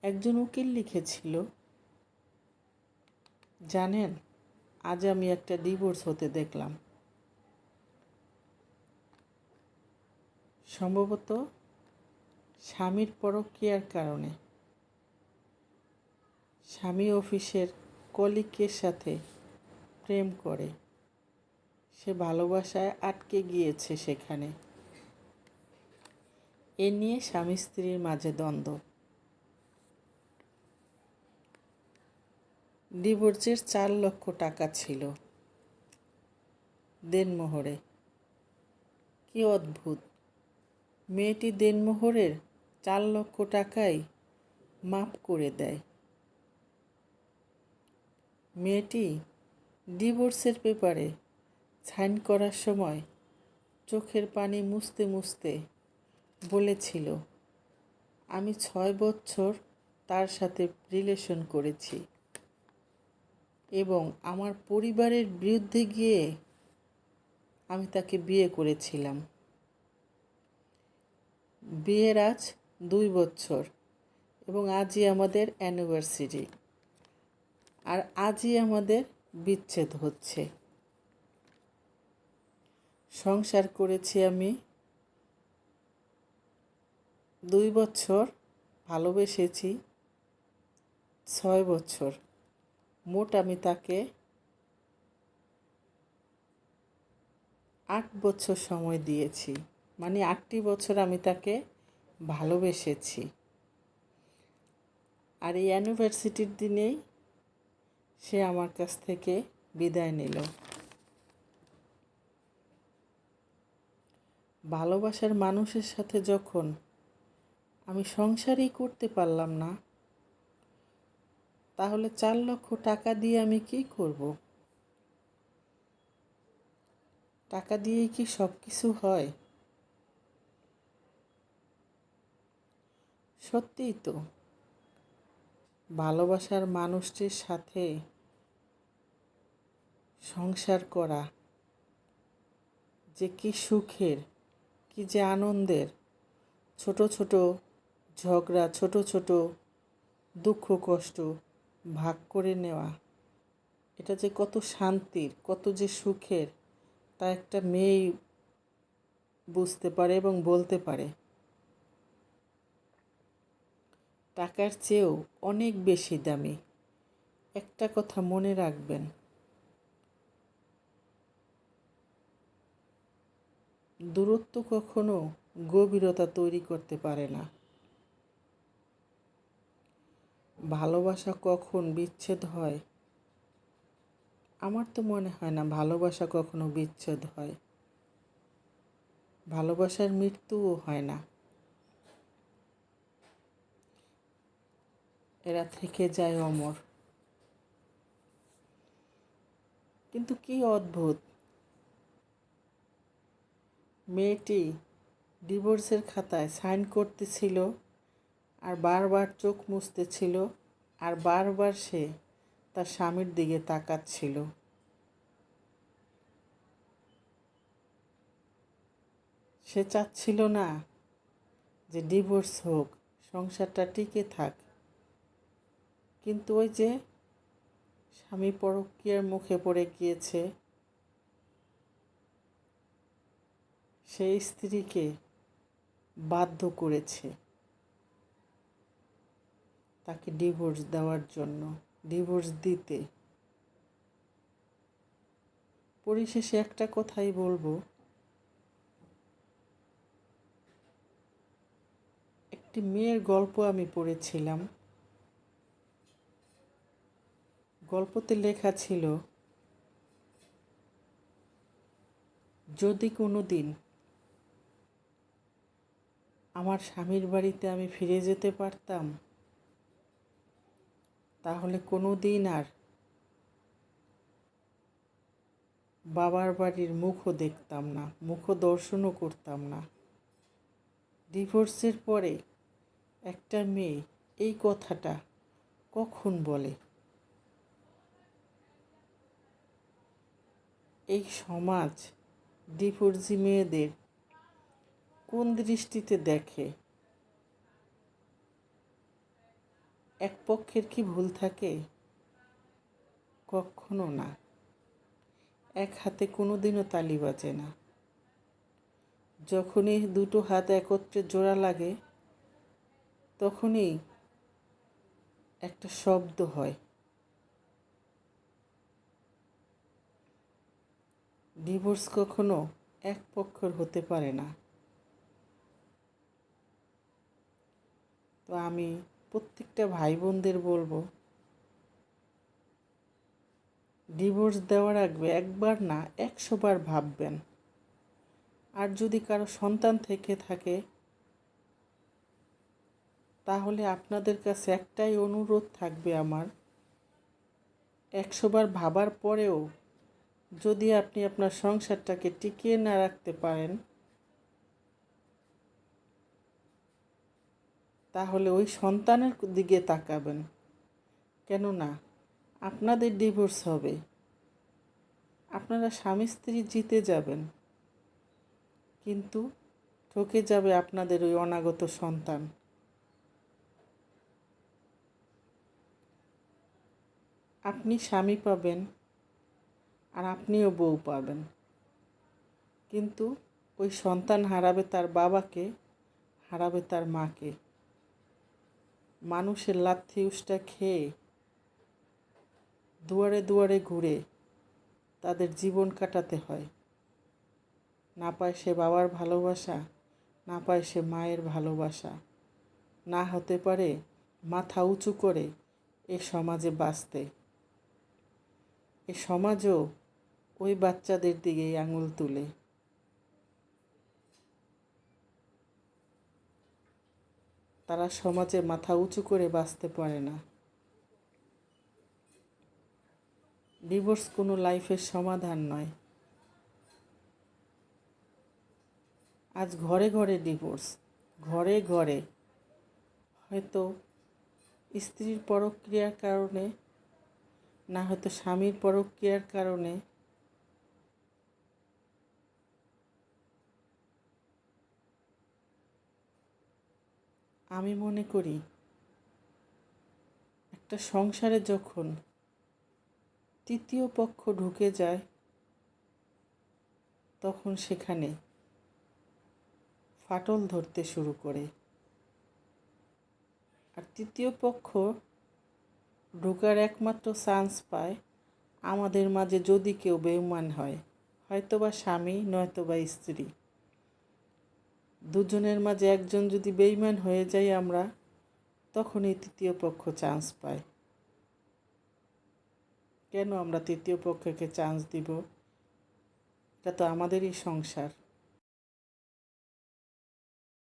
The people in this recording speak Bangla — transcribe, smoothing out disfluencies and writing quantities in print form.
একজন উকিল লিখেছিল, জানেন, আজ আমি একটা ডিভোর্স হতে দেখলাম। সম্ভবত স্বামীর পরকীয়ার কারণে। স্বামী অফিসের কলিগের সাথে প্রেম করে, সে ভালোবাসায় আটকে গিয়েছে সেখানে। এ নিয়ে স্বামী স্ত্রীর মাঝে দ্বন্দ্ব। ডিভোর্সের 4 লক্ষ টাকা ছিল দেনমোহরে। কি অদ্ভুত! মেয়েটি দেনমোহরের 4 লক্ষ টাকাই মাফ করে দেয়। মেয়েটি ডিভোর্সের পেপারে সাইন করার সময় চোখের পানি মুছতে মুছতে বলেছিল, আমি 6 বছর তার সাথে রিলেশন করেছি এবং আমার পরিবারের বিরুদ্ধে গিয়ে আমি তাকে বিয়ে করেছিলাম। বিয়ের আজ 2 বছর এবং আজই আমাদের অ্যানিভার্সারি, আর আজই আমাদের বিচ্ছেদ হচ্ছে। সংসার করেছি আমি 2 বছর, ভালোবেসেছি 6 বছর। মোট আমি তাকে 8 বছর সময় দিয়েছি, মানে 8টি বছর আমি তাকে ভালোবেসেছি। আর এই অ্যানিভার্সারির দিনেই সে আমার কাছ থেকে বিদায় নিল। ভালোবাসার মানুষের সাথে যখন আমি সংসারই করতে পারলাম না, তাহলে 4 লক্ষ টাকা দিয়ে আমি কি করব? টাকা দিয়েই কি সব কিছু হয়? সত্যিই তো, ভালোবাসার মানুষটির সাথে সংসার করা যে কি সুখের, কি যে আনন্দের। ছোট ছোট ঝগড়া, ছোট ছোট দুঃখ কষ্ট ভাগ করে নেওয়া, এটা যে কত শান্তির, কত যে সুখের, তা একটা মেয়েই বুঝতে পারে এবং বলতে পারে। টাকার চেয়েও অনেক বেশি দামি। একটা কথা মনে রাখবেন, দূরত্ব কখনো গভীরতা তৈরি করতে পারে না। ভালোবাসা কখন বিচ্ছেদ হয়? আমার তো মনে হয় না ভালোবাসা কখনো বিচ্ছেদ হয়। ভালোবাসার মৃত্যুও হয় না, এরা থেকে যায় অমর। কিন্তু কি অদ্ভুত, মেয়েটি ডিভোর্সের খাতায় সাইন করতেছিল আর বারবার চোখ মুছতেছিল, আর বারবার সে তার স্বামীর দিকে তাকাচ্ছিল। সে চাচ্ছিল না যে ডিভোর্স হোক, সংসারটা টিকে থাক। কিন্তু ওই যে স্বামী পরকীয়ার মুখে পড়ে গিয়েছে, সেই স্ত্রীকে বাধ্য করেছে তাকে ডিভোর্স দেওয়ার জন্য, ডিভোর্স দিতে। পরিশেষে একটা কথাই বলবো, একটি মেয়ের গল্প আমি পড়েছিলাম। গল্পতে লেখা ছিল, যদি কোনো দিন আমার স্বামীর বাড়িতে আমি ফিরে যেতে পারতাম, তাহলে কোনো দিন আর বাবার বাড়ির মুখও দেখতাম না, মুখ দর্শনও করতাম না। ডিভোর্সের পরে একটা মেয়ে এই কথাটা কখন বলে? এই সমাজ ডিভোর্সি মেয়েদের কোন দৃষ্টিতে দেখে? এক পক্ষের কি ভুল থাকে? কখনো না। এক হাতে কোনোদিনও তালি বাজে না। যখনই দুটো হাত একত্রে জোড়া লাগে তখনই একটা শব্দ হয়। ডিভোর্স কখনো এক পক্ষের হতে পারে না। তো আমি প্রত্যেকটা ভাই বোনদের বলবো, ডিভোর্স দেওয়ার আগে একবার না 100 বার ভাববেন। আর যদি কারো সন্তান থেকে থাকে তাহলে আপনাদের কাছে একটাই অনুরোধ থাকবে আমার, 100 বার ভাবার পরেও যদি আপনি আপনার সংসারটাকে টিকিয়ে না রাখতে পারেন তাহলে ওই সন্তানের দিকে তাকাবেন। কেননা আপনাদের ডিভোর্স হবে, আপনারা স্বামী স্ত্রী জিতে যাবেন, কিন্তু ঠকে যাবে আপনাদের ওই অনাগত সন্তান। আপনি স্বামী পাবেন আর আপনিও বউ পাবেন, কিন্তু ওই সন্তান হারাবে তার বাবাকে, হারাবে তার মাকে। মানুষের লাথি উষ্টা খেয়ে দুয়ারে দুয়ারে ঘুরে তাদের জীবন কাটাতে হয়। না পায় সে বাবার ভালোবাসা, না পায় সে মায়ের ভালোবাসা, না হতে পারে মাথা উঁচু করে এ সমাজে বাঁচতে। এ সমাজও ওই বাচ্চাদের দিকেই আঙুল তুলে। তারা সমাজে মাথা উঁচু করে বাঁচতে পারে না। ডিভোর্স কোনো লাইফের সমাধান নয়। আজ ঘরে ঘরে ডিভোর্স, ঘরে ঘরে। হয়তো স্ত্রীর পরক্রিয়ার কারণে, না হয়তো স্বামীর পরক্রিয়ার কারণে আমি মনে করি একটা সংসারে যখন তৃতীয় পক্ষ ঢুকে যায় তখন সেখানে ফাটল ধরতে শুরু করে। আর তৃতীয় পক্ষ ঢোকার একমাত্র চান্স পায় আমাদের মাঝে যদি কেউ বেঈমান হয়, হয়তোবা স্বামী নয়তোবা স্ত্রী। দুজনের মাঝে একজন যদি বেঈমান হয়ে যাই আমরা, তখনই তৃতীয় পক্ষ চান্স পায়। কেন আমরা তৃতীয় পক্ষকে চান্স দিব? এটা তো আমাদেরই সংসার।